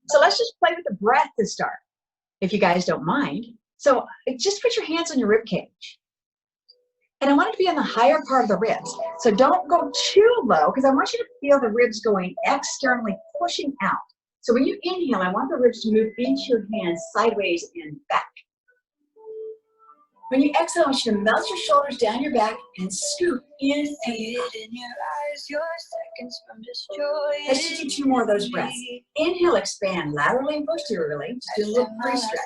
So let's just play with the breath to start, if you guys don't mind. So just put your hands on your rib cage. And I want it to be on the higher part of the ribs. So don't go too low, because I want you to feel the ribs going externally, pushing out. So when you inhale, I want the ribs to move into your hands, sideways and back. When you exhale, I want you to melt your shoulders down your back and scoop in and up. Let's just do 2 more of those breaths. Inhale, expand laterally and posteriorly. Just do a little pre-stretch.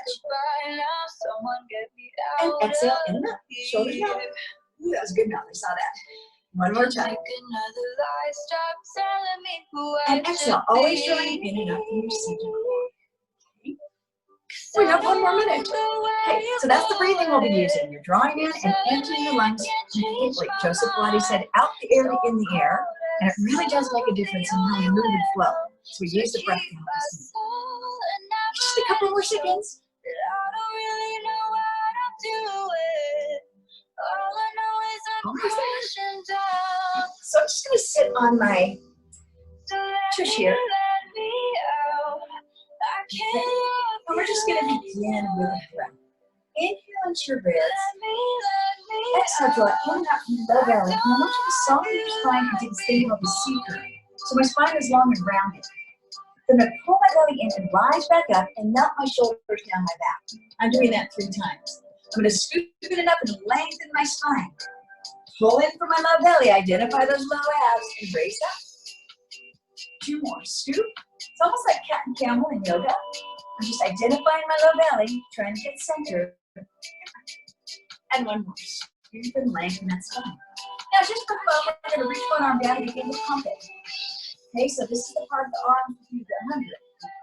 And exhale, in and up. Shoulders down. Ooh, that was a good mouth. I saw that. One more time. And exhale, always drawing in and up from your center. We have 1 more minute. Okay, so that's the breathing we'll be using. You're drawing in and emptying the lungs completely. Joseph Pilates said, out the air to in the air. And it really does make a difference in how you move and flow. So we use the breath to help us. Just a couple more seconds. So I'm just going to sit on my tush here. Okay. And we're just going to begin with a breath. Inhale into your ribs. Exhale, draw in and out from the low belly. And I want you to soften your spine into this thing called the seeker. So my spine is long and rounded. Then I pull my belly in and rise back up and melt my shoulders down my back. I'm doing that 3 times. I'm going to scoop it up and lengthen my spine. Pull in from my low belly. Identify those low abs and raise up. 2 more. Scoop. It's almost like cat and camel in yoga. I'm just identifying my low belly, trying to get centered. And 1 more. Scoop and lengthen that spine. Now just for fun, we're going to reach one arm down and begin to pump it. Okay, so this is the part of the arm to do the 100.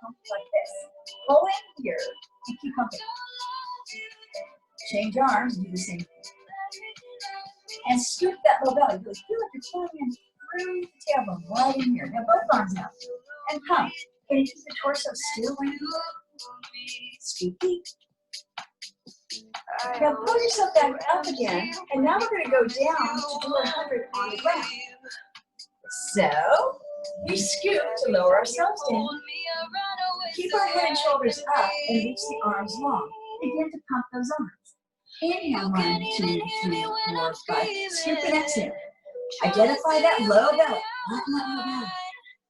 Pump like this. Pull in here and keep pumping. Change arms and do the same thing. And scoop that low belly. Feel like you're pulling in through the tailbone, right in here. Now both arms out. And pump. Can you keep the torso still when you scoop deep? Now pull yourself back up again. And now we're going to go down to do 100 on the ground. So we scoop to lower ourselves down. Keep our head and shoulders up and reach the arms long. Begin to pump those arms. Inhale, 1, 2, 3, 4, 5. Scoop and exhale. Identify that low belly. Not low belly.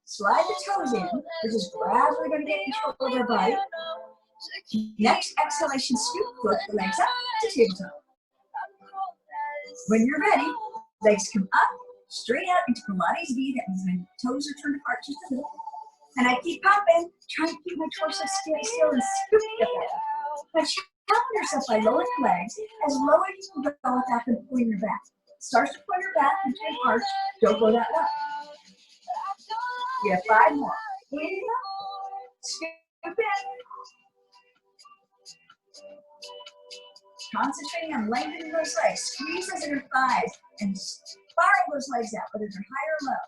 Slide the toes in. We're just gradually going to get control of our body. Next exhalation, scoop. Float the legs up to tabletop. When you're ready, legs come up, straight out into Pilates V. That means my toes are turned apart just a little. And I keep pumping, trying to keep my torso still and scoop the head up. Now challenge yourself by lowering your legs as low as you can go without them pulling your back. Start to pull your back into an arch. Don't go that low. You have 5 more. Inhale, scoop in. Concentrating on lengthening those legs. Squeeze those inner thighs and spiral those legs out, whether they're high or low.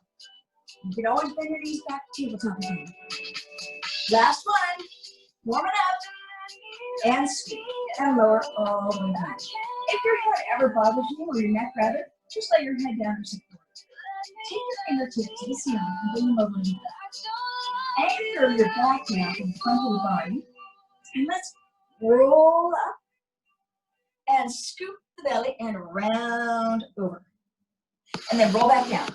You can always bend your knees back to tabletop again. Last one. Warm it up. And scoop. And lower all the way down. If your head ever bothers you or your neck rather, just lay your head down or support. Take your fingertips to the ceiling and bring them over to the back. Anchor your back now from the front of the body. And let's roll up. And scoop the belly and round over. And then roll back down.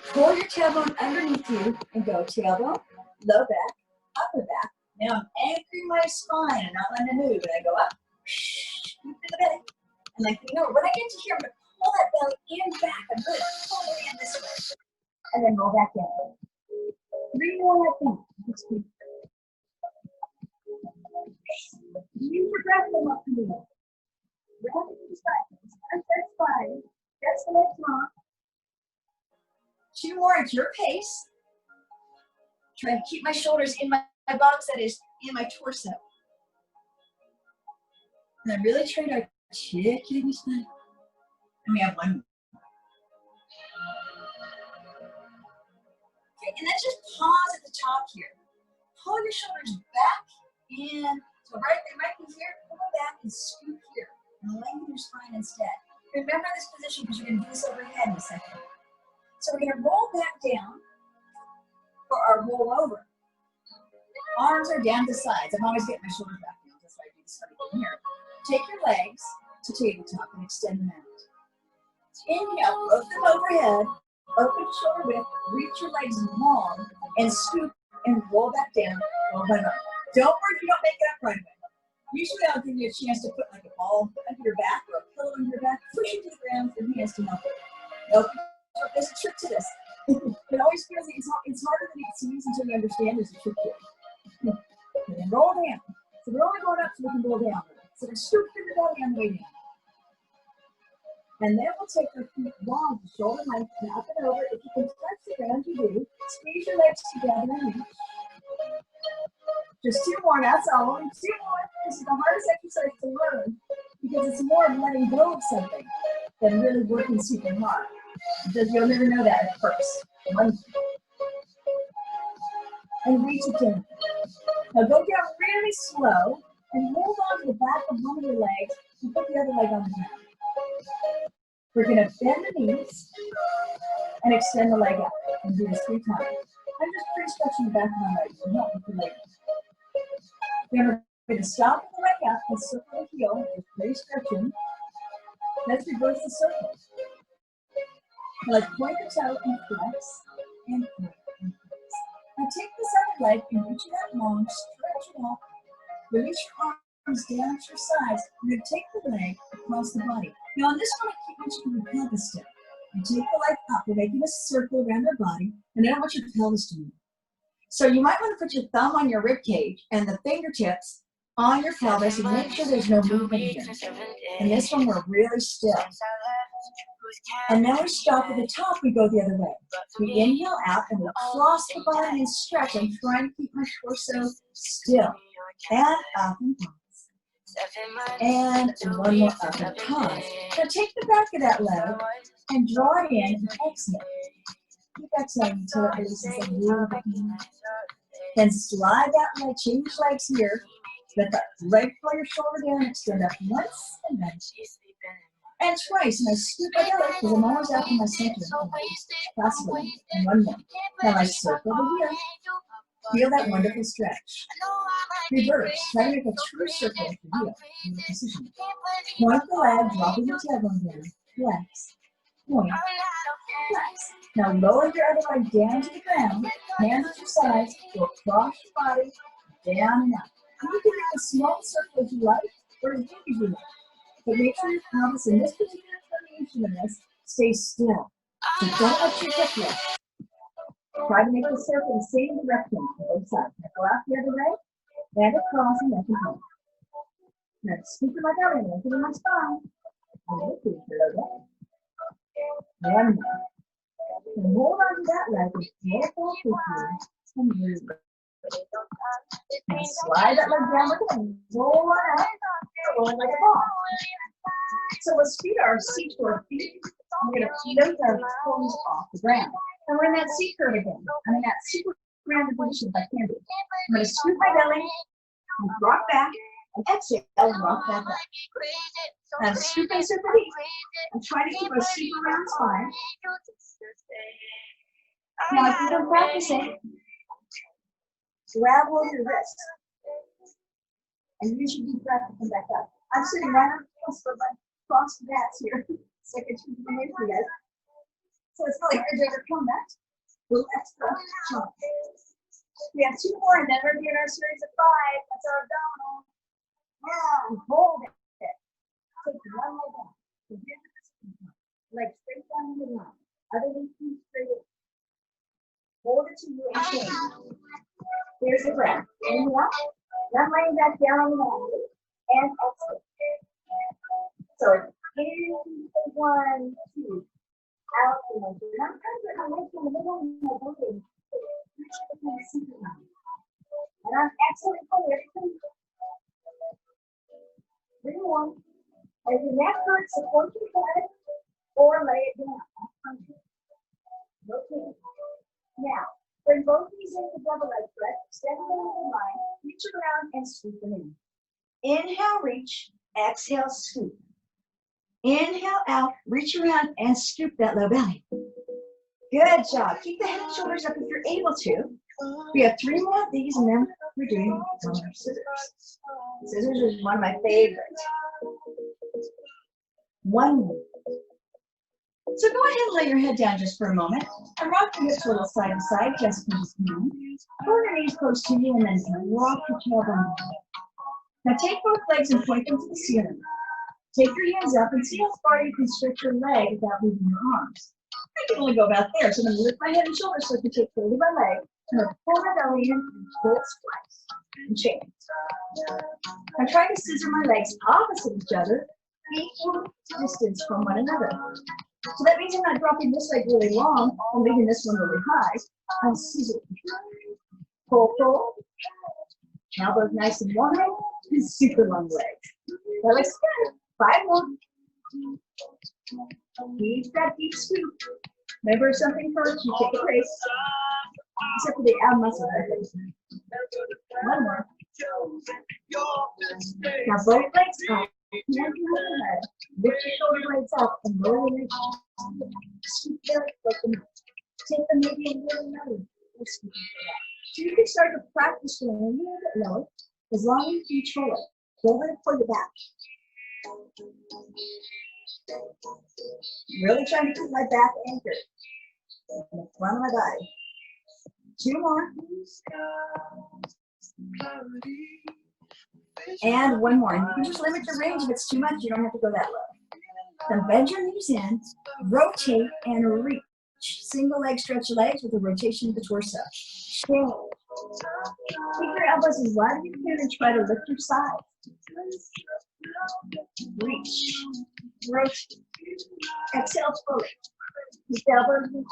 Pull your tailbone underneath you and go tailbone, low back, upper back. Now I'm anchoring my spine and not letting it move. And I go up, scoop to the belly, and lengthening over. When I get to here, I'm going to pull that belly in back. I'm going to pull it in this way. And then roll back down. 3 more like that. Use your breath to up to the middle. Round to the side. That's 5. That's the next one. 2 more at your pace. Try to keep my shoulders in my box, that is, in my torso. And I really try to articulate my spine. And we have 1 more. Okay, and then just pause at the top here. Pull your shoulders back in. So right here, pull it back and scoop here. And lengthen your spine instead. Remember this position because you're going to do this overhead in a second. So we're going to roll back down for our roll over. Arms are down to sides. I'm always getting my shoulders back now. That's why I do this everything here. Take your legs to tabletop and extend them out. Inhale, float them overhead. Open shoulder width. Reach your legs long and scoop and roll back down. Roll back up. Don't worry if you don't make it up right away. Usually I'll give you a chance to put like a ball under your back or a pillow under your back, push it to the ground with your hands to help it. Nope. There's a trick to this. It always feels like it's harder than it seems until you understand there's a trick to it. And then roll down. So we're only going up so we can roll down. So we're scoop through the belly on the way down. And then we'll take our feet long, shoulder length, and up and over. If you can touch the ground, you do. Squeeze your legs together and reach. Just 2 more, that's all. Only 2 more. This is the hardest exercise to learn because it's more of letting go of something than really working super hard. Because you'll never know that at first. And reach it down. Now go down really slow and hold on to the back of one of your legs and put the other leg on the ground. We're going to bend the knees and extend the leg out and do this 3 times. I'm just pre-stretching the back of my legs to help with the leg. Then we're going to stop with the leg up and circle the heel, just pre-stretching. Let's reverse the circle. Like point the toe and flex and point and flex. Now take this other leg and reach it out long, stretch it out. Release your arms down at your sides. You're going to take the leg across the body. Now on this one, I want you to do a pelvis step. You take the leg up. We're making a circle around your body, and then I want your pelvis to move. So you might want to put your thumb on your rib cage and the fingertips on your pelvis and make sure there's no movement here. And this one, we're really still. And then we stop at the top, we go the other way. We inhale out and we cross the body and stretch. I'm trying to keep my torso still. And up and pause. And one more up and pause. Now take the back of that leg and draw it in and exhale. Keep exhaling until it releases a little bit more. Then slide that leg, change legs here. Let that leg pull your shoulder down and extend up once and then. And twice, and I scoop my belly because I'm always after my center. Classical, and 1 more. Now I circle the heel. Feel that wonderful stretch. Reverse, try to make a true circle with the heel in the position. Point the leg, dropping the tailbone down. Flex, point, flex. Now lower your other leg down to the ground. Hands at your sides, go across your body, down and up. You can make a small circle if you like, or as big as you like. But make sure your pelvis in this particular variation of this stays still. So don't let your hip lift. Try to make the circle the same direction on both sides. Now go out the other way, and across and up and down. Now scoop my belly and open my spine. And repeat it again. And hold on to that leg with careful fingers and move. And slide that leg down with it and roll it out. Roll like a ball. So let's feed our seat to our feet. We're going to lift our toes off the ground. And we're in that seat curve again. I'm in that super grounded position if I can do. I'm going to scoop my belly and rock back and exhale and rock that back. And scoop and super deep. I'm trying to keep a super round spine. Now if you've been practicing, grab one of your wrists and use your deep breath to come back up. I'm sitting right on the floor, but cross the bats here. So I can keep them away from you guys. So it's really hard to overcome that. The left foot jump. We have 2 more, and then we're doing our series of 5. That's our abdominal. And hold it. Take one leg down. So here's the position. Leg straight down in the line. Other than feet straight in. Hold it to you and change. Here's the breath. Inhale. Then laying back down on the mat. And exhale. So in 1, 2. Out and I'm trying to get my legs in the middle of my body. And I'm exhaling fully everything. 3 more. As your neck hurts, support your head or lay it down. Okay. Now, bring both knees into double leg press. Extend them in the line. Reach around and scoop them in. Inhale, reach. Exhale, scoop. Inhale out, reach around and scoop that low belly. Good job. Keep the head and shoulders up if you're able to. We have 3 more of these and then we're doing scissors. Scissors is one of my favorites. One more. So go ahead and lay your head down just for a moment and rock your hips a little side to side, just as you can. Pull your knees close to you and then rock your tailbone. Now take both legs and point them to the ceiling. Take your hands up and see how far you can stretch your leg without moving your arms. I can only go about there, so I'm going to lift my head and shoulders so I can take hold of my leg. I'm going to pull my belly in and pull it twice and change. I'm trying to scissor my legs opposite each other, equal distance from one another. So that means I'm not dropping this leg really long and leaving this one really high. I'm scissoring. Pull, pull. Elbows nice and wide and super long legs. That looks good. 5 more. Keep that deep scoop. Remember something first, you take a break. Except for the ab muscles, I think. 1 more. Now both legs up. Lift your shoulder blades up and lower your legs. Scoop there like the nose. Take the medium really low. So you can start to practice going a little bit lower as long as you control it. Don't let it pull you back. Really trying to keep my back anchored in the front of my body. 2 more. And 1 more. You can just limit your range. If it's too much, you don't have to go that low. Then bend your knees in, rotate, and reach. Single leg stretch legs with a rotation of the torso. Change. Keep your elbows as wide as you can and try to lift your sides. Reach. Rotate. Exhale fully. Keep the elbows in.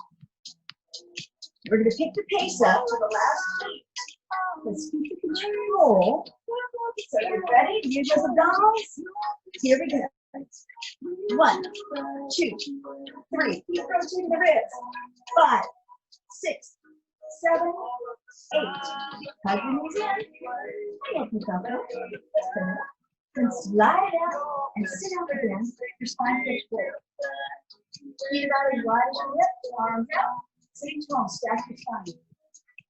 We're going to pick the pace up for the last 8. Let's keep the control. So you're ready? Use those abdominals. Here we go. 1, 2, 3. Keep rotating the ribs. 5, 6, 7, 8. Hug your knees in. And pick up it. Then slide it out and sit up again. Your spine gets forward. Feet about as wide as your hips. Arms out. Sitting tall. Stack your spine.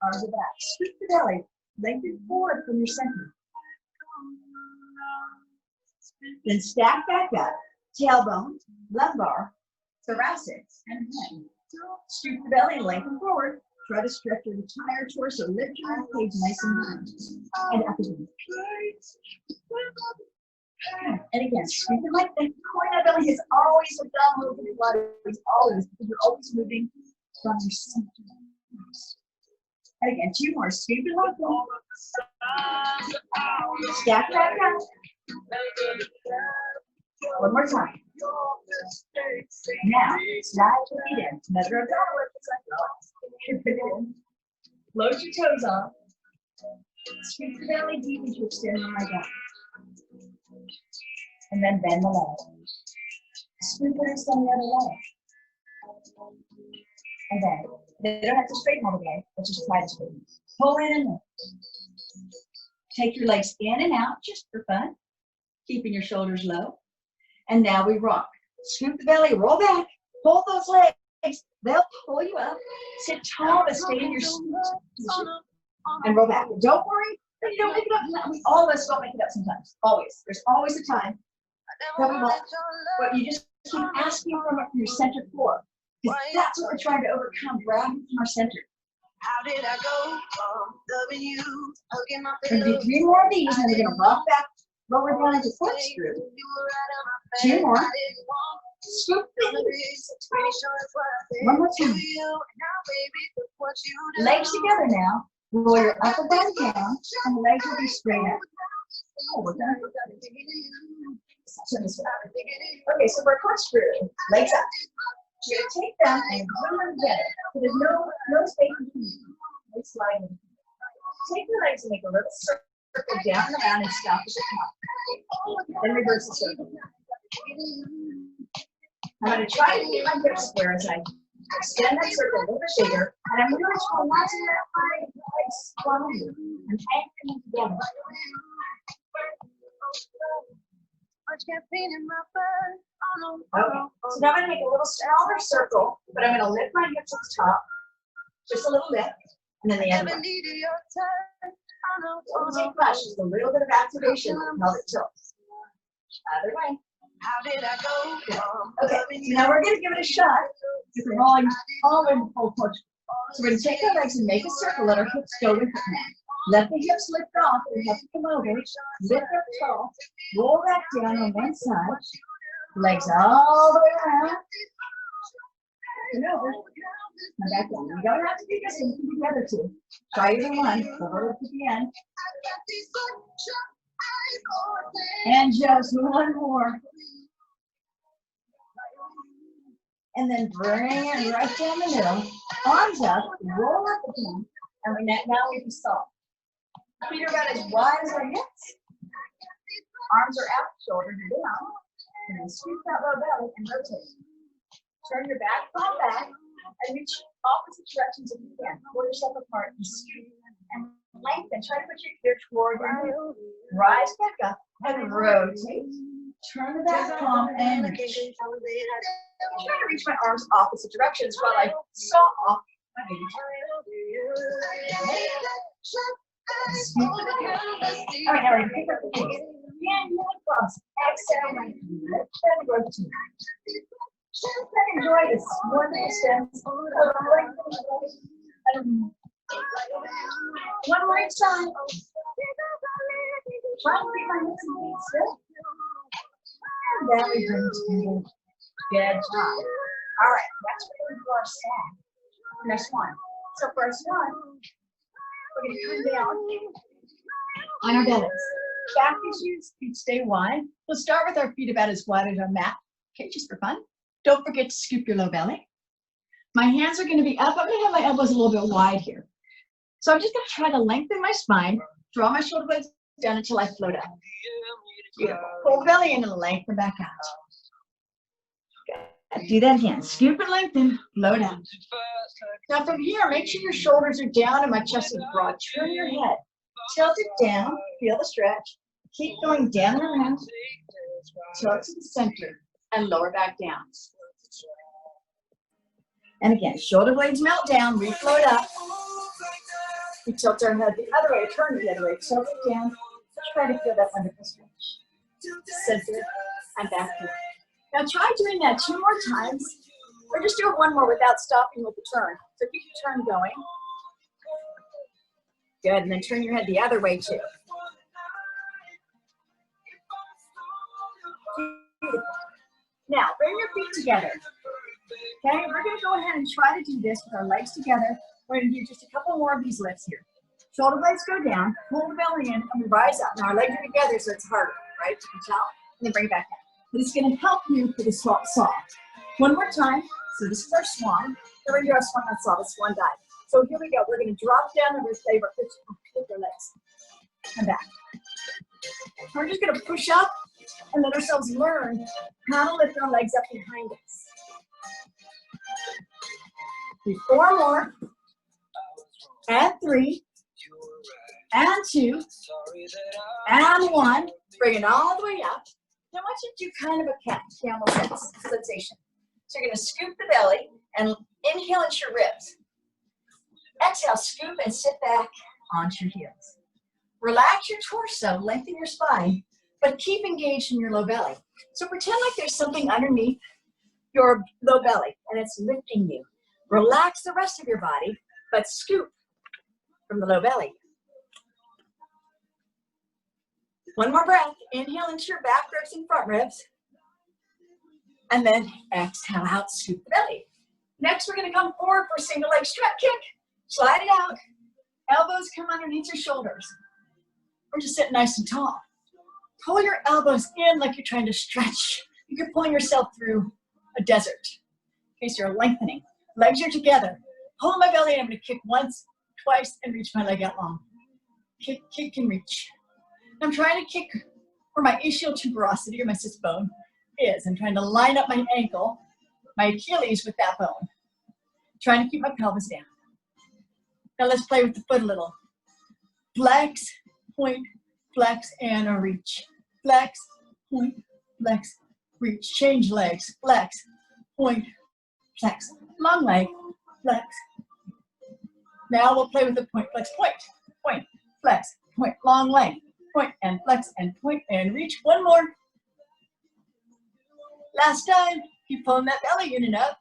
Arms are back. Scoop the belly. Lengthen forward from your center. Then stack back up. Tailbone, lumbar, thoracic, and head. Scoop the belly, lengthen forward. Try to stretch your entire torso. Lift your rib cage nice and down. And up again. And again, scoop it like that. Core that belly is always abdominal moving body. Always, because you're always moving from your center. And again, 2 more. Scoop it like that. Stack back up. 1 more time. Now, slide your feet in. Another abdominal. Load your toes off. Scoop the belly deep into extend on my back. And then bend the leg. Scoop and extend the other leg. And then, they don't have to straighten all the way, but just try to straighten. Pull in and in. Take your legs in and out just for fun, keeping your shoulders low. And now we rock. Scoop the belly, roll back, hold those legs. They'll pull you up. Sit tall, but stay in your position. And roll back. Don't worry if you don't make it up. All of us don't make it up sometimes. Always. There's always a time. But you just keep asking from your center core. Because that's what we're trying to overcome, grabbing from our center. How did I go from loving you, hugging my We're going to do 3 more of these, and then we're going to rock back, lower down into corkscrew. 2 more. Scoop it. 1 more time. Legs together now. Roll your upper body down, and the legs will be straight up. Oh, we're done. Okay, so for corkscrew, legs up. You're going to take them and glue them together. So there's no space between them. No sliding. Take your legs and make a little circle down and around and stop at the top. Then reverse the circle. I'm going to try to keep my hips square as I extend that circle a little bit bigger. And I'm really trying not to let my legs slide. I'm anchoring them together. Okay, so now I'm going to make a little smaller circle, but I'm going to lift my hips at the top, just a little lift, and then the other one. Don't take much, just a little bit of activation. Pelvic tilt. Other way. How did I go from Okay, so now we're going to give it a shot with the rolling all in full push. So we're going to take our legs and make a circle. Let our hips go with it now. Let the hips lift off. We have to come over. Lift up tall. Roll that down on one side. Legs all the way around. And over. And back down. You don't have to do this. You can do the other two. Try either one. Go over to the end. And just one more. And then bring it right down the middle. Arms up, roll up again. And we now we can stop. Feet are about as wide as our hips. Arms are out, shoulders are down. And then scoop that low belly and rotate. Turn your back palm back and reach opposite directions if you can. Pull yourself apart and scoop and lengthen. Try to put your ear toward your knee. Rise back up and rotate. Turn the back palm and reach. I'm trying to reach my arms opposite directions while I saw off my baby. All right, now we're going to pick up the pace. And you cross. Exhale, right. Lift and rotate. Enjoy this wonderful stance. One more each side. Try to keep my hips and feet still. And then we bring to good job. All right, next we're going to do our swan. Next one. So for our swan, we're going to come down on our bellies. Back issues, feet stay wide. We'll start with our feet about as wide as our mat. Okay, just for fun. Don't forget to scoop your low belly. My hands are going to be up. I'm going to have my elbows a little bit wide here. So I'm just going to try to lengthen my spine, draw my shoulder blades down until I float up. Beautiful. Pull the belly in and lengthen back out. Good. Do that again. Scoop and lengthen, float out. Now from here, make sure your shoulders are down and my chest is broad. Turn your head. Tilt it down. Feel the stretch. Keep going down and around. Tilt to the center and lower back down. And again, shoulder blades melt down, refloat up. We tilt our head the other way, turn the other way, tilt it down. Try to feel that wonderful stretch. Center and back down. Now try doing that 2 more times, or just do it 1 more without stopping with the turn. So keep the turn going. Good, and then turn your head the other way too. Now, bring your feet together. Okay, we're going to go ahead and try to do this with our legs together. We're going to do just a couple more of these lifts here. Shoulder blades go down, pull the belly in, and we rise up. Now our legs are together, so it's harder, right? You can tell. And then bring it back down. But it's going to help you for the saw. 1 more time. So this is our swan. Then we're going to do our swan on saw, the swan dive. So here we go. We're going to drop down and we're going to lift our legs. Come back. We're just going to push up and let ourselves learn how to lift our legs up behind us. Do 4 more. And 3. And 2. And 1. Bring it all the way up. Now I want you to do kind of a cat camel sensation. So you're going to scoop the belly and inhale into your ribs. Exhale, scoop and sit back onto your heels. Relax your torso, lengthen your spine, but keep engaged in your low belly. So pretend like there's something underneath your low belly and it's lifting you. Relax the rest of your body, but scoop from the low belly. 1 more breath. Inhale into your back ribs and front ribs. And then exhale out, scoop the belly. Next, we're going to come forward for single leg stretch kick. Slide it out. Elbows come underneath your shoulders. Or just sit nice and tall. Pull your elbows in like you're trying to stretch. You're pulling yourself through a desert. In case you're lengthening. Legs are together. Hold my belly in. I'm going to kick once, twice, and reach my leg out long. Kick, kick, and reach. I'm trying to kick where my ischial tuberosity, or my sits bone, is. I'm trying to line up my ankle, my Achilles with that bone. Trying to keep my pelvis down. Now let's play with the foot a little. Flex, point, flex, and a reach. Flex, point, flex, reach. Change legs. Flex, point, flex. Long leg, flex. Now we'll play with the point, flex, point, point, flex, point, long length. Point and flex and point and reach. One more. Last time. Keep pulling that belly unit up.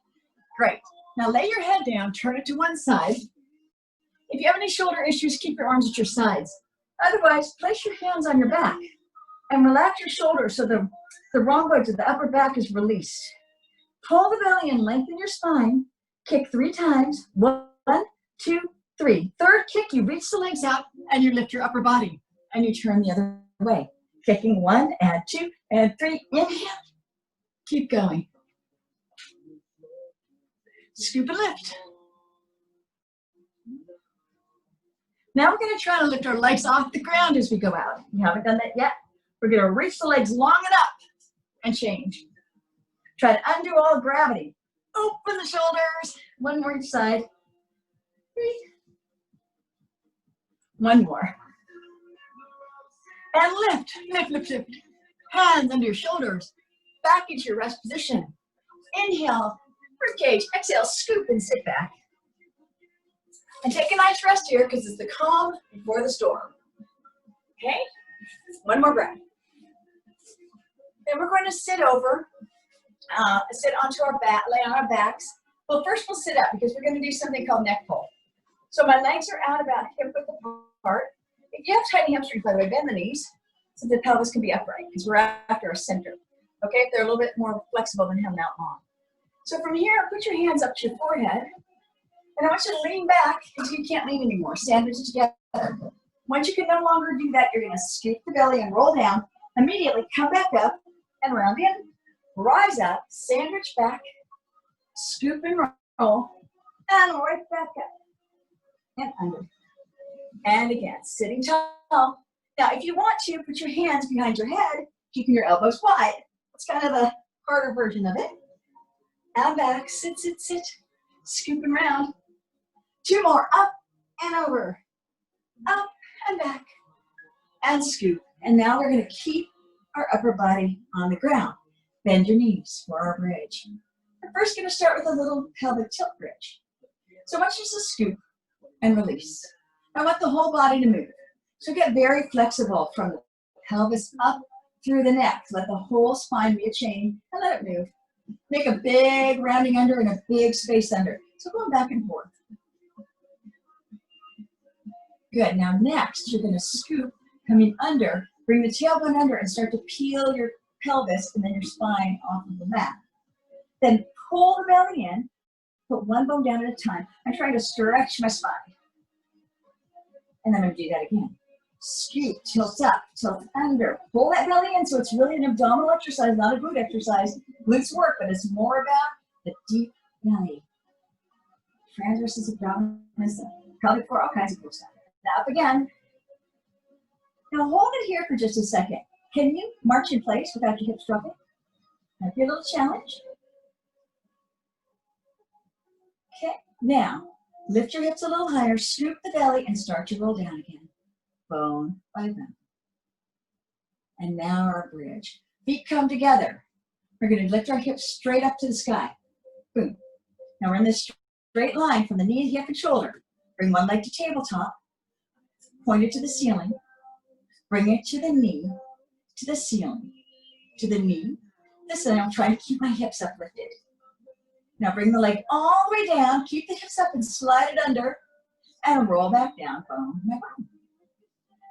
Great. Now lay your head down, turn it to one side. If you have any shoulder issues, keep your arms at your sides. Otherwise, place your hands on your back and relax your shoulders so the rhomboid to the upper back is released. Pull the belly in, lengthen your spine. Kick 3 times. 1, 2, 3. Third kick, you reach the legs out and you lift your upper body and you turn the other way. Kicking 1 and 2 and 3. Inhale. Keep going. Scoop and lift. Now we're going to try to lift our legs off the ground as we go out. You haven't done that yet. We're going to reach the legs long enough and change. Try to undo all gravity. Open the shoulders. One more each side. 3. One more. And lift, lift, lift, lift. Hands under your shoulders. Back into your rest position. Inhale, ribcage. Exhale, scoop and sit back. And take a nice rest here because it's the calm before the storm. Okay? One more breath. Then we're going to sit over, sit onto our back, lay on our backs. Well, first we'll sit up because we're going to do something called neck pull. So my legs are out about hip width apart. If you have tiny hamstrings, by the way, bend the knees so the pelvis can be upright because we're after our center. Okay? If they're a little bit more flexible than held out long. So from here, put your hands up to your forehead. And I want you to lean back until you can't lean anymore. Sandwich it together. Once you can no longer do that, you're going to scoop the belly and roll down. Immediately come back up and round in. Rise up, sandwich back, scoop and roll, and right back up. And under. And again, sitting tall. Now, if you want to, put your hands behind your head, keeping your elbows wide. It's kind of the harder version of it. And back, sit, sit, sit. Scoop and round. 2 more, up and over, up and back, and scoop. And now we're going to keep our upper body on the ground. Bend your knees for our bridge. We're first going to start with a little pelvic tilt bridge. So I want you to scoop and release. I want the whole body to move. So get very flexible from the pelvis up through the neck. Let the whole spine be a chain and let it move. Make a big rounding under and a big space under. So going back and forth. Good. Now next, you're going to scoop, coming under, bring the tailbone under and start to peel your pelvis and then your spine off of the mat. Then pull the belly in, put one bone down at a time. I'm trying to stretch my spine. And then I'm going to do that again. Scoop, tilt up, tilt under. Pull that belly in so it's really an abdominal exercise, not a glute exercise. Glutes work, but it's more about the deep belly. Transversus abdominis, pelvic floor, all kinds of cool stuff. Now up again. Now hold it here for just a second. Can you march in place without your hips dropping? Might be a little challenge. Okay, now lift your hips a little higher, scoop the belly, and start to roll down again. Bone by bone. And now our bridge. Feet come together. We're going to lift our hips straight up to the sky. Boom. Now we're in this straight line from the knee, hip, and shoulder. Bring one leg to tabletop. Point it to the ceiling. Bring it to the knee, to the ceiling, to the knee. Listen, I'm trying to keep my hips uplifted. Now bring the leg all the way down. Keep the hips up and slide it under. And roll back down, bone by bone.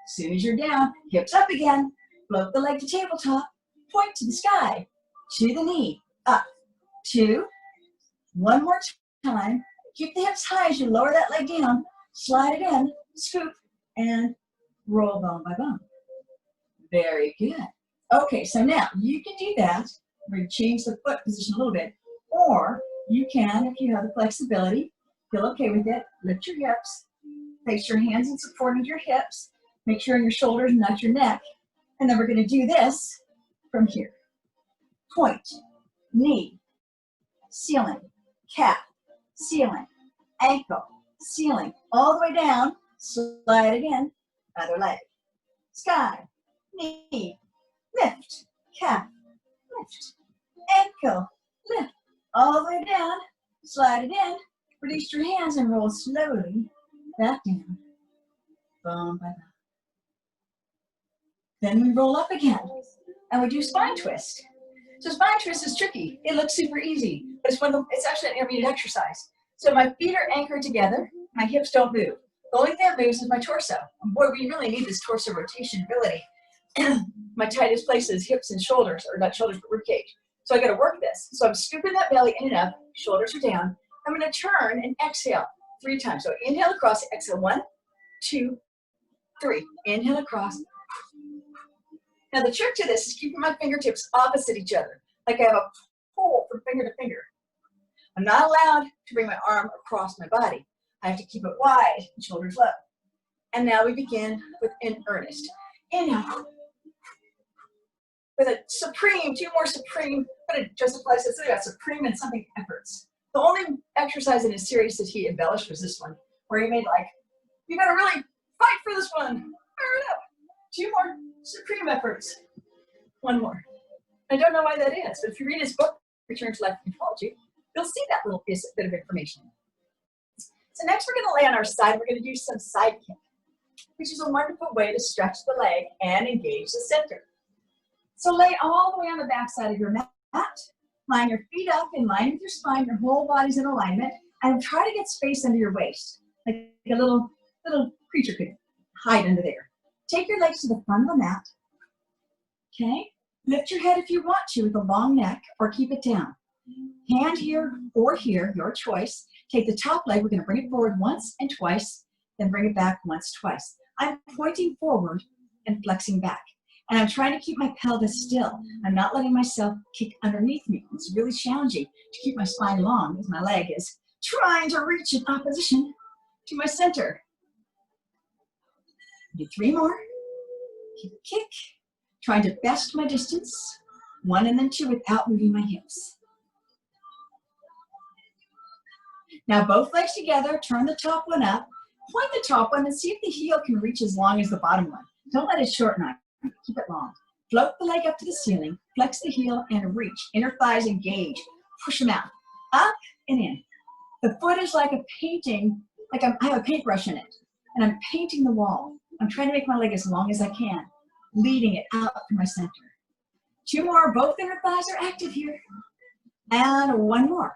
As soon as you're down, hips up again. Float the leg to tabletop. Point to the sky, to the knee, up, 2. One more time. Keep the hips high as you lower that leg down. Slide it in, scoop, and roll bone by bone. Very good. Okay, so now you can do that. We're going to change the foot position a little bit. Or you can, if you have the flexibility, feel okay with it, lift your hips, place your hands in support of your hips, make sure your shoulders, not your neck. And then we're going to do this from here. Point, knee, ceiling, calf, ceiling, ankle, ceiling, all the way down, slide it in, other leg, sky, knee, lift, calf, lift, ankle, lift, all the way down, slide it in, release your hands and roll slowly back down, bone by bone. Then we roll up again, and we do spine twist. So spine twist is tricky. It looks super easy, but it's actually an intermediate exercise. So my feet are anchored together, my hips don't move. The only thing that moves is my torso. And boy, we really need this torso rotation ability. My tightest places, hips and shoulders, or not shoulders, but rib cage. So I gotta work this. So I'm scooping that belly in and up, shoulders are down. I'm gonna turn and exhale 3 times. So inhale across, exhale 1, 2, 3. Inhale across. Now the trick to this is keeping my fingertips opposite each other, like I have a pull from finger to finger. I'm not allowed to bring my arm across my body. I have to keep it wide and shoulders low. And now we begin with in earnest. Inhale. With a supreme, 2 more supreme, but it just applies to something about supreme and something efforts. The only exercise in his series that he embellished was this one, where he made like, you gotta really fight for this one. Fire it up. 2 more supreme efforts. 1 more. I don't know why that is, but if you read his book, Return to Life Anthology, you'll see that little bit of information. So next we're gonna lay on our side. We're gonna do some side kick, which is a wonderful way to stretch the leg and engage the center. So lay all the way on the back side of your mat, line your feet up in line with your spine, your whole body's in alignment, and try to get space under your waist, like a little creature could hide under there. Take your legs to the front of the mat, okay? Lift your head if you want to with a long neck, or keep it down. Hand here or here, your choice. Take the top leg, we're gonna bring it forward once and twice, then bring it back once, twice. I'm pointing forward and flexing back. And I'm trying to keep my pelvis still. I'm not letting myself kick underneath me. It's really challenging to keep my spine long as my leg is trying to reach in opposition to my center. Do 3 more. Keep kick. Trying to best my distance. 1 and then 2 without moving my hips. Now both legs together, turn the top one up, point the top one and see if the heel can reach as long as the bottom one. Don't let it shorten on. Keep it long. Float the leg up to the ceiling, flex the heel and reach. Inner thighs engage. Push them out. Up and in. The foot is like a painting, like I have a paintbrush in it, and I'm painting the wall. I'm trying to make my leg as long as I can, leading it out from my center. 2 more, both inner thighs are active here. And 1 more.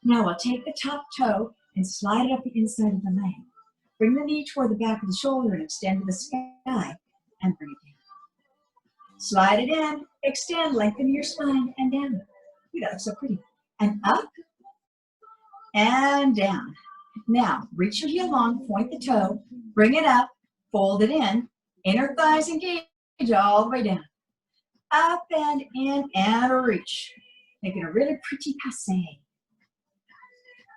Now I'll take the top toe and slide it up the inside of the leg. Bring the knee toward the back of the shoulder and extend to the sky and bring it down. Slide it in, extend, lengthen your spine, and down. Ooh, that looks so pretty. And up, and down. Now, reach your heel long, point the toe, bring it up, fold it in, inner thighs engage all the way down. Up and in, and reach. Making a really pretty passe.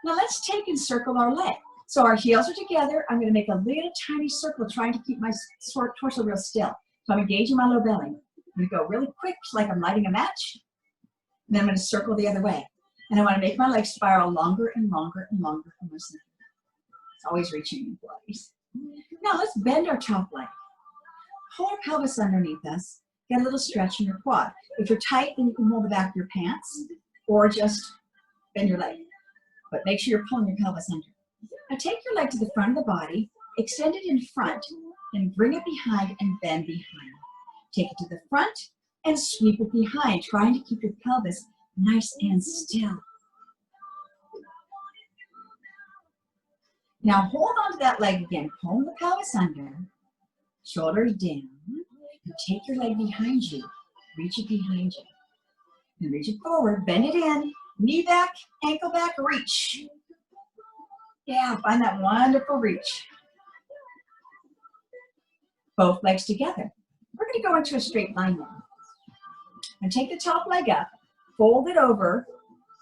Now let's take and circle our leg. So our heels are together. I'm gonna make a little tiny circle trying to keep my torso real still. So I'm engaging my low belly. I'm gonna go really quick, like I'm lighting a match. And then I'm gonna circle the other way. And I wanna make my legs spiral longer and longer and longer from my center. It's always reaching in place. Now let's bend our top leg. Pull our pelvis underneath us. Get a little stretch in your quad. If you're tight, then you can hold the back of your pants or just bend your leg. But make sure you're pulling your pelvis under. Now take your leg to the front of the body, extend it in front, and bring it behind and bend behind. Take it to the front and sweep it behind, trying to keep your pelvis nice and still. Now hold on to that leg again. Pull the pelvis under, shoulders down. And take your leg behind you. Reach it behind you. And reach it forward, bend it in, knee back, ankle back, reach. Yeah, find that wonderful reach. Both legs together. We're going to go into a straight line now. And take the top leg up, fold it over,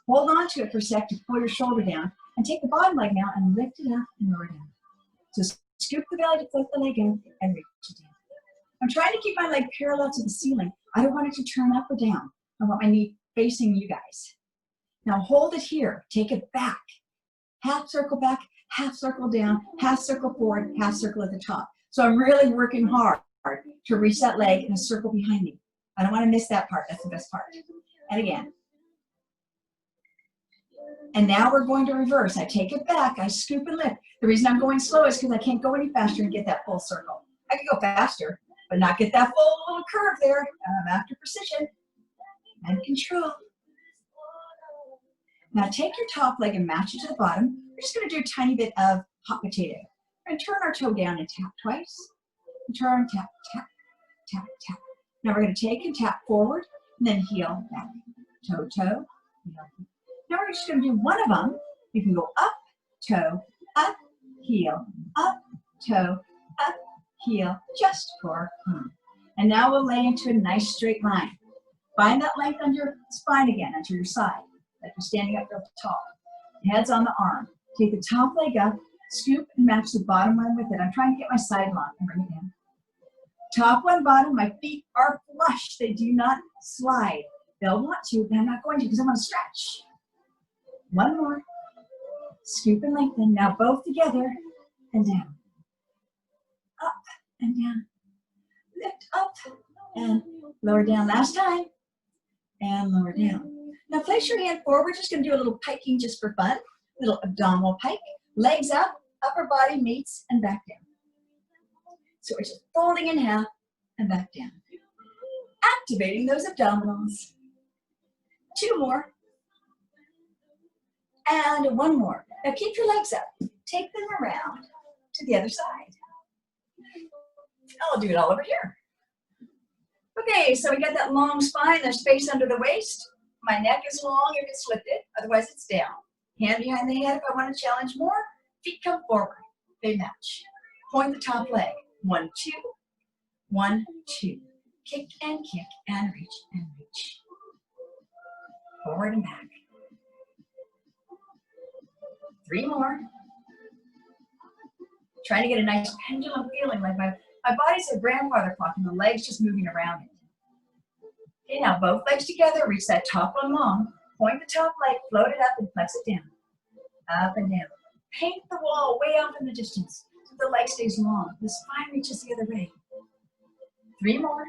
hold on to it for a sec to pull your shoulder down, and take the bottom leg now and lift it up and lower down. So scoop the belly to float the leg in and reach it down. I'm trying to keep my leg parallel to the ceiling. I don't want it to turn up or down. I want my knee facing you guys. Now hold it here, take it back. Half circle back, half circle down, half circle forward, half circle at the top. So I'm really working hard to reach that leg in a circle behind me. I don't want to miss that part, that's the best part. And again. And now we're going to reverse. I take it back, I scoop and lift. The reason I'm going slow is because I can't go any faster and get that full circle. I can go faster, but but not get that full little curve there. After precision and control. Now take your top leg and match it to the bottom. We're just going to do a tiny bit of hot potato. We're going to turn our toe down and tap twice. And turn, tap, tap, tap, tap. Now we're going to take and tap forward and then heel back. Toe, toe, heel. Now we're just going to do one of them. You can go up, toe, up, heel, up, toe, up, heel, just for fun. And now we'll lay into a nice straight line. Find that length on your spine again, onto your side, like you're standing up real tall. Head's on the arm. Take the top leg up, scoop and match the bottom one with it. I'm trying to get my side long and bring it down. Top one, bottom, my feet are flush. They do not slide. They'll want to, but I'm not going to because I want to stretch. One more. Scoop and lengthen. Now both together and down. Up and down. Lift up and lower down. Last time. And lower down. Now place your hand forward. We're just going to do a little piking just for fun. Little abdominal pike. Legs up, upper body meets, and back down. So we're just folding in half and back down. Activating those abdominals. Two more. And one more. Now keep your legs up. Take them around to the other side. I'll do it all over here. Okay, so we got that long spine. There's space under the waist. My neck is long if it's lifted, otherwise it's down. Hand behind the head if I want to challenge more. Feet come forward. They match. Point the top leg. 1, 2. 1, 2. Kick and reach and reach. Forward and back. 3 more. Trying to get a nice pendulum feeling, like my body's a grandfather clock and the legs just moving around it. Okay, now both legs together, reach that top one long. Point the top leg, float it up and flex it down. Up and down. Paint the wall way off in the distance so the leg stays long. The spine reaches the other way. 3 more.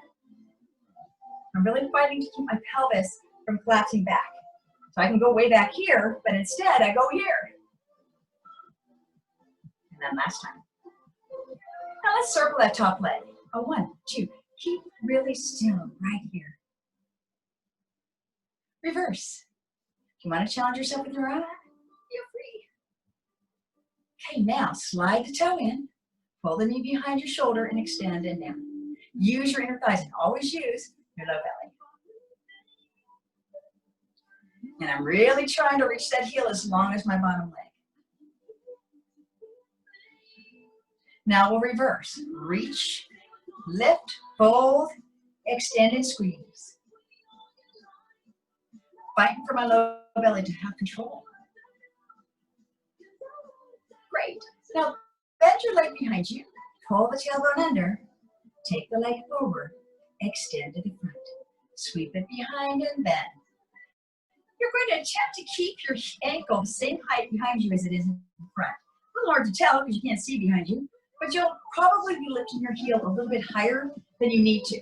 I'm really fighting to keep my pelvis from collapsing back. So I can go way back here, but instead I go here. And then last time. Now let's circle that top leg. 1, 2. Keep really still right here. Reverse. If you want to challenge yourself with your arm, feel free. Okay, now slide the toe in, pull the knee behind your shoulder and extend and down. Use your inner thighs and always use your low belly. And I'm really trying to reach that heel as long as my bottom leg. Now we'll reverse. Reach, lift, fold, extend and squeeze. Fighting for my low belly to have control. Great. Now bend your leg behind you. Pull the tailbone under. Take the leg forward. Extend to the front. Sweep it behind and bend. You're going to attempt to keep your ankle the same height behind you as it is in front. A little hard to tell because you can't see behind you, but you'll probably be lifting your heel a little bit higher than you need to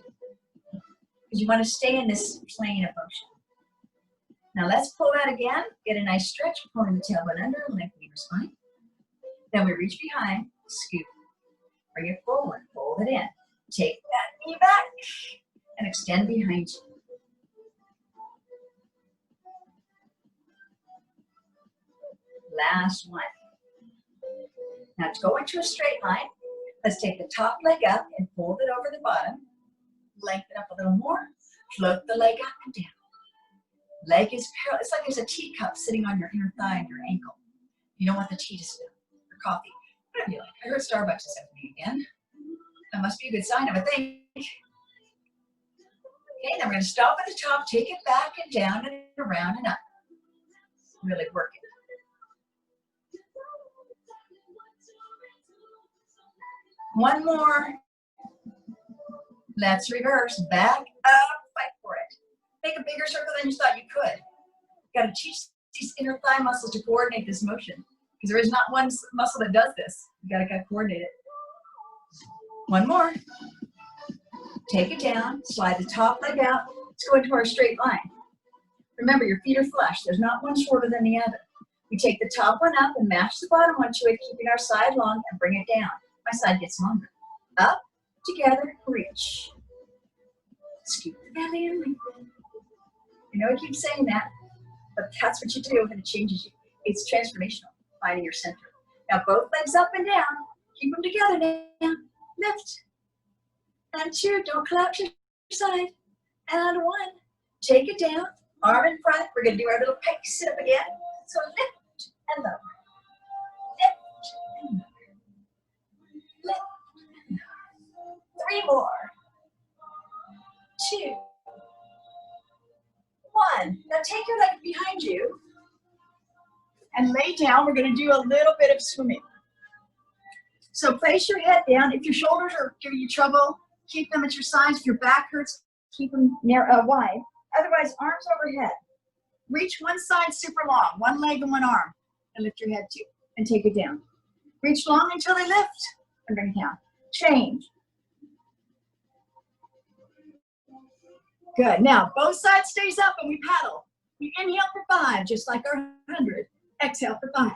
because you want to stay in this plane of motion. Now let's pull that again. Get a nice stretch, pulling the tailbone under, lengthening your spine. Then we reach behind, scoop, bring it forward, fold it in. Take that knee back and extend behind you. Last one. Now to go into a straight line, let's take the top leg up and fold it over the bottom. Lengthen up a little more. Float the leg up and down. Leg is parallel. It's like there's a teacup sitting on your inner thigh and your ankle. You don't want the tea to spill. Or coffee. Whatever you like. I heard Starbucks is opening again. That must be a good sign, I would think. Okay, then we're going to stop at the top, take it back and down and around and up. Really work it. One more. Let's reverse. Back up. Fight for it. Make a bigger circle than you thought you could. You got to teach these inner thigh muscles to coordinate this motion because there is not one muscle that does this. You got to coordinate it. One more. Take it down. Slide the top leg out. Let's go into our straight line. Remember, your feet are flush. There's not one shorter than the other. We take the top one up and match the bottom one to it, keeping our side long and bring it down. My side gets longer. Up, together, reach. Scoop the belly and lengthen. I know I keep saying that, but that's what you do and it changes you. It's transformational, finding your center. Now both legs up and down. Keep them together now. Lift. And 2, don't collapse your side. And 1, take it down, arm in front. We're gonna do our little pike sit up again. So lift and lower. Lift and lower. Lift and lower. 3 more. 2, 1. Now take your leg behind you and lay down. We're gonna do a little bit of swimming. So place your head down. If your shoulders are giving you trouble, keep them at your sides. If your back hurts, keep them wide. Otherwise, arms overhead. Reach one side super long, one leg and one arm. And lift your head too, and take it down. Reach long until they lift, and bring it down. Change. Good, now both sides stays up and we paddle. We inhale for 5, just like our 100. Exhale for 5.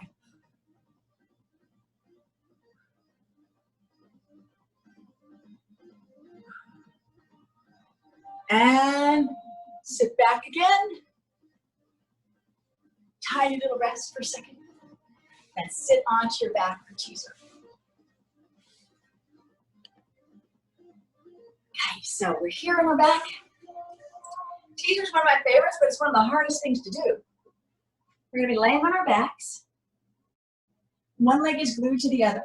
And sit back again. Tiny little rest for a second. And sit onto your back for teaser. Okay, so we're here on our back. Teaser is one of my favorites, but it's one of the hardest things to do. We're gonna be laying on our backs. One leg is glued to the other.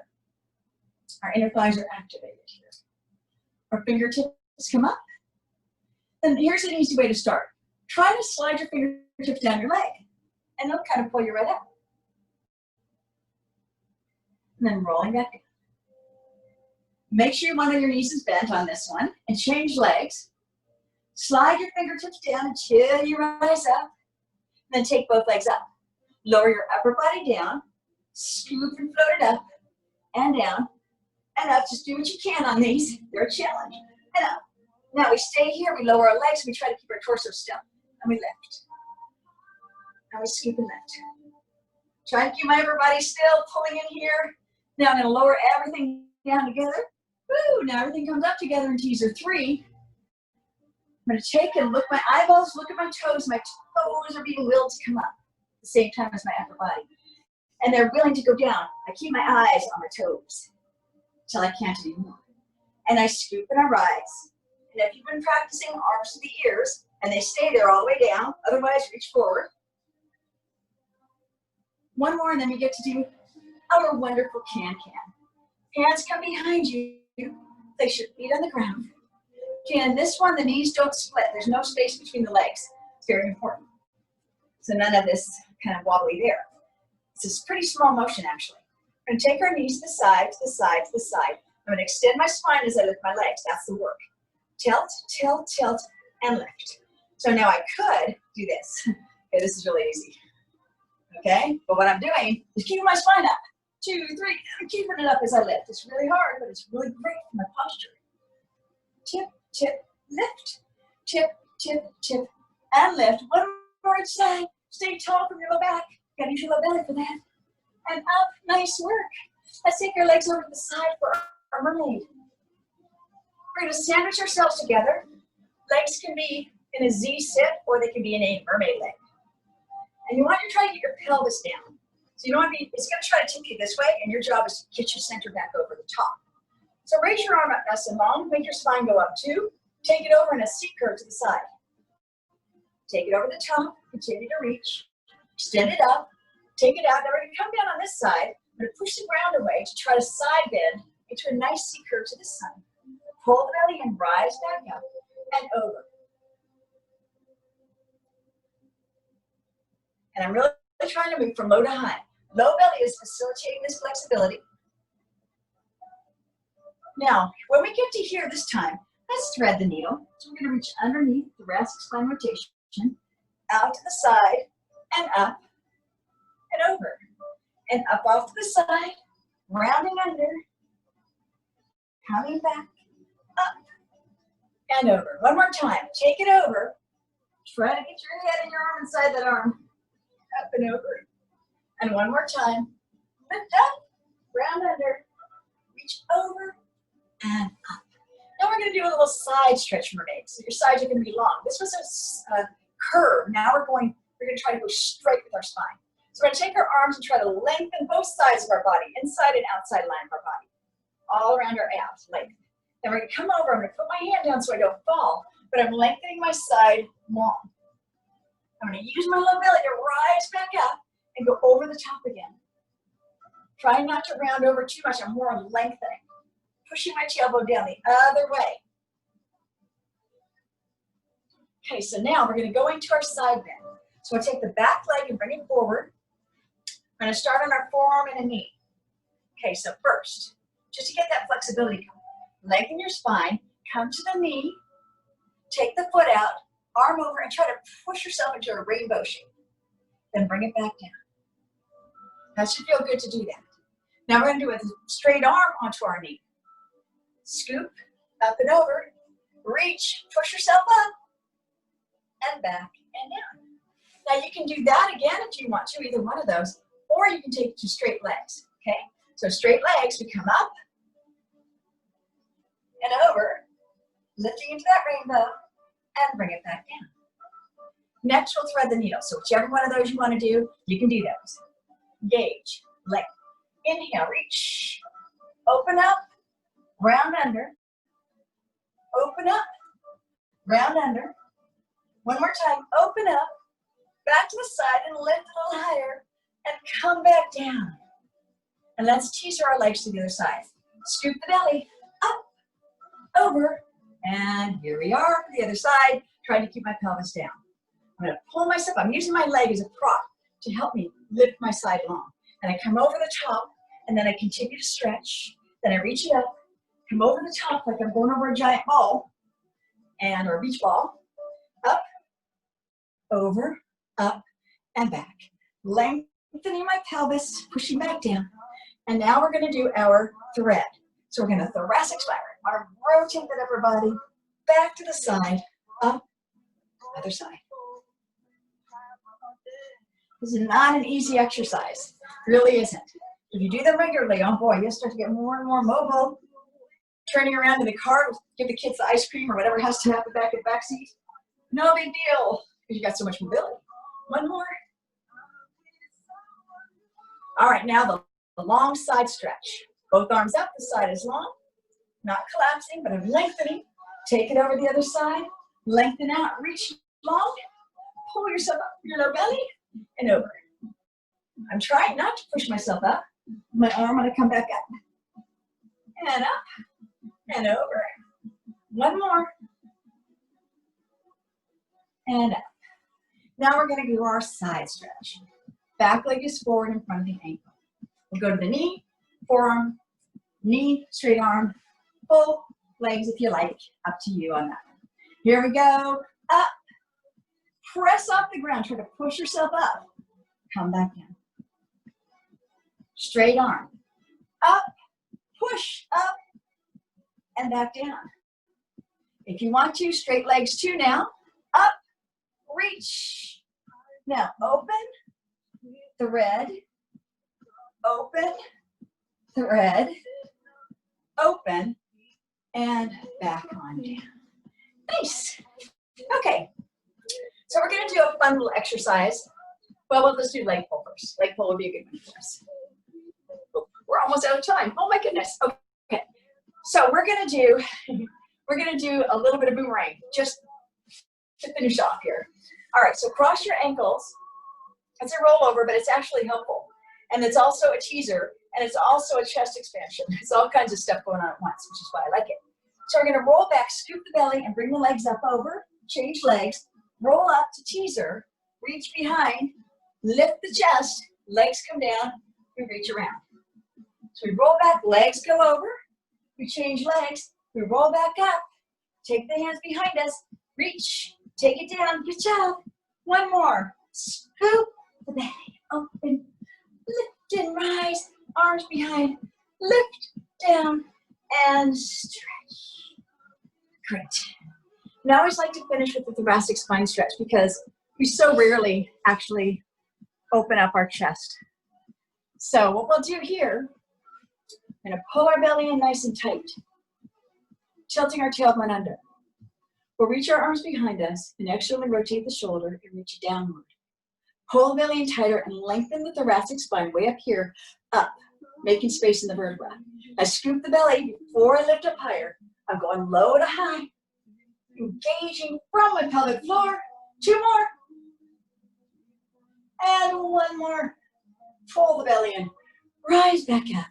Our inner thighs are activated here. Our fingertips come up. And here's an easy way to start. Try to slide your fingertips down your leg, and they'll kind of pull you right up. And then rolling back in. Make sure one of your knees is bent on this one, and change legs. Slide your fingertips down until you rise up. Then take both legs up. Lower your upper body down. Scoop and float it up and down and up. Just do what you can on these. They're a challenge. And up. Now we stay here. We lower our legs. We try to keep our torso still. And we lift. Now we scoop and lift. Try to keep my upper body still, pulling in here. Now I'm going to lower everything down together. Woo! Now everything comes up together in teaser 3. I'm going to take and look my eyeballs, look at my toes. My toes are being willed to come up at the same time as my upper body. And they're willing to go down. I keep my eyes on my toes until I can't anymore. And I scoop and I rise. And if you've been practicing arms to the ears, and they stay there all the way down, otherwise reach forward. One more, and then we get to do our wonderful can-can. Hands come behind you. Place your feet on the ground. And this one, the knees don't split. There's no space between the legs. It's very important. So none of this kind of wobbly there. It's a pretty small motion, actually. I'm going to take our knees to the side, to the side, to the side. I'm going to extend my spine as I lift my legs. That's the work. Tilt, tilt, tilt, and lift. So now I could do this. Okay, this is really easy. Okay, but what I'm doing is keeping my spine up. 2, 3, I'm keeping it up as I lift. It's really hard, but it's really great for my posture. Tip, tip, lift. Tip, tip, tip, and lift. One more each side. Stay tall from your low back. Gotta use your low belly for that. And up, nice work. Let's take our legs over to the side for our mermaid. We're gonna sandwich ourselves together. Legs can be in a Z sit, or they can be in a mermaid leg. And you want to try to get your pelvis down. So you don't want to be, it's gonna try to tip you this way, and your job is to get your center back over the top. So raise your arm up nice and long, make your spine go up too. Take it over in a C curve to the side. Take it over the top, continue to reach. Extend it up, take it out. Now we're gonna come down on this side. I'm gonna push the ground away to try to side bend into a nice C curve to this side. Pull the belly and rise back up and over. And I'm really trying to move from low to high. Low belly is facilitating this flexibility. Now, when we get to here this time, let's thread the needle. So we're going to reach underneath the thoracic spine rotation, out to the side, and up, and over. And up off to the side, rounding under, coming back, up, and over. One more time. Take it over. Try to get your head and your arm inside that arm. Up and over. And one more time. Lift up, round under, reach over, and up. Now we're going to do a little side stretch mermaid. So your sides are going to be long. This was a curve. Now we're going to try to go straight with our spine. So we're going to take our arms and try to lengthen both sides of our body, inside and outside line of our body, all around our abs, length. Then we're going to come over. I'm going to put my hand down so I don't fall, but I'm lengthening my side long. I'm going to use my low belly to rise back up and go over the top again. Try not to round over too much. I'm more lengthening. Pushing my tailbone down the other way. Okay, so now we're going to go into our side bend. So I'll take the back leg and bring it forward. I'm going to start on our forearm and a knee. Okay, so first, just to get that flexibility, lengthen your spine, come to the knee, take the foot out, arm over, and try to push yourself into a rainbow shape. Then bring it back down. That should feel good to do that. Now we're going to do a straight arm onto our knee. Scoop, up and over, reach, push yourself up, and back and down. Now you can do that again if you want to, either one of those, or you can take it to straight legs, okay? So straight legs, we come up and over, lifting into that rainbow, and bring it back down. Next, we'll thread the needle. So whichever one of those you want to do, you can do those. Engage, length. Inhale, reach, open up, round under, open up, round under. One more time, open up, back to the side and lift a little higher and come back down. And let's teaser our legs to the other side. Scoop the belly, up, over, and here we are for the other side, trying to keep my pelvis down. I'm gonna pull myself, I'm using my leg as a prop to help me lift my side long. And I come over the top, and then I continue to stretch, then I reach it up, come over the top like I'm going over a giant ball, or a beach ball, up, over, up, and back. Lengthening my pelvis, pushing back down. And now we're gonna do our thread. So we're gonna thoracic spiral. I wanna rotate that upper body, back to the side, up, other side. This is not an easy exercise, really isn't. If you do them regularly, oh boy, you'll start to get more and more mobile. Turning around in the car, give the kids the ice cream or whatever has to happen back in the back seat. No big deal, because you got so much mobility. One more. All right, now the long side stretch. Both arms up, the side is long. Not collapsing, but I'm lengthening. Take it over the other side. Lengthen out, reach long. Pull yourself up your low belly and over. I'm trying not to push myself up. My arm gonna come back up. And up and over. One more. And up. Now we're gonna do our side stretch. Back leg is forward in front of the ankle. We'll go to the knee, forearm, knee, straight arm, full legs if you like. Up to you on that one. Here we go. Up. Press off the ground. Try to push yourself up. Come back down. Straight arm. Up. Push up. And back down. If you want to, straight legs too now. Up. Reach. Now open. Thread. Open. Thread. Open. And back on down. Nice. Okay. So we're going to do a fun little exercise. Well, let's do leg pull first. Leg pull would be a good one for us. We're almost out of time. Oh my goodness. Okay. So we're going to do a little bit of boomerang just to finish off here. All right. So cross your ankles. It's a rollover, but it's actually helpful. And it's also a teaser, and it's also a chest expansion. It's all kinds of stuff going on at once, which is why I like it. So we're going to roll back, scoop the belly, and bring the legs up over. Change legs. Roll up to teaser, reach behind, lift the chest, legs come down, we reach around. So we roll back, legs go over, we change legs, we roll back up, take the hands behind us, reach, take it down, good job. One more, scoop the belly, open, lift and rise, arms behind, lift, down, and stretch. Great. And I always like to finish with the thoracic spine stretch because we so rarely actually open up our chest. So what we'll do here, I'm going to pull our belly in nice and tight. tilting our tailbone under. We'll reach our arms behind us and externally rotate the shoulder and reach it downward. Pull the belly in tighter and lengthen the thoracic spine way up here, up, making space in the vertebra. I scoop the belly before I lift up higher. I'm going low to high, engaging from my pelvic floor. 2 more. And 1 more. Pull the belly in. Rise back up.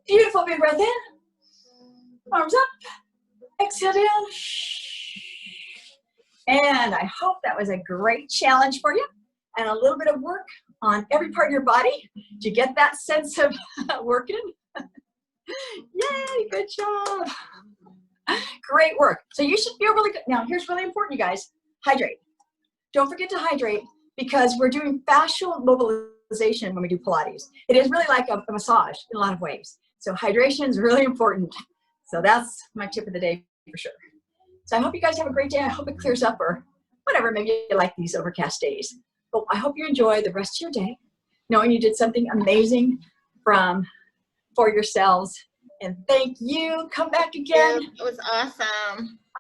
Beautiful, big breath in. Arms up. Exhale down. And I hope that was a great challenge for you and a little bit of work on every part of your body to get that sense of working. Yay, good job. Great work. So you should feel really good. Now, here's really important, you guys. Hydrate. Don't forget to hydrate because we're doing fascial mobilization when we do Pilates. It is really like a massage in a lot of ways. So hydration is really important. So that's my tip of the day for sure. So I hope you guys have a great day. I hope it clears up or whatever. Maybe you like these overcast days. But I hope you enjoy the rest of your day, knowing you did something amazing for yourselves. And thank you. Come back again. It was awesome.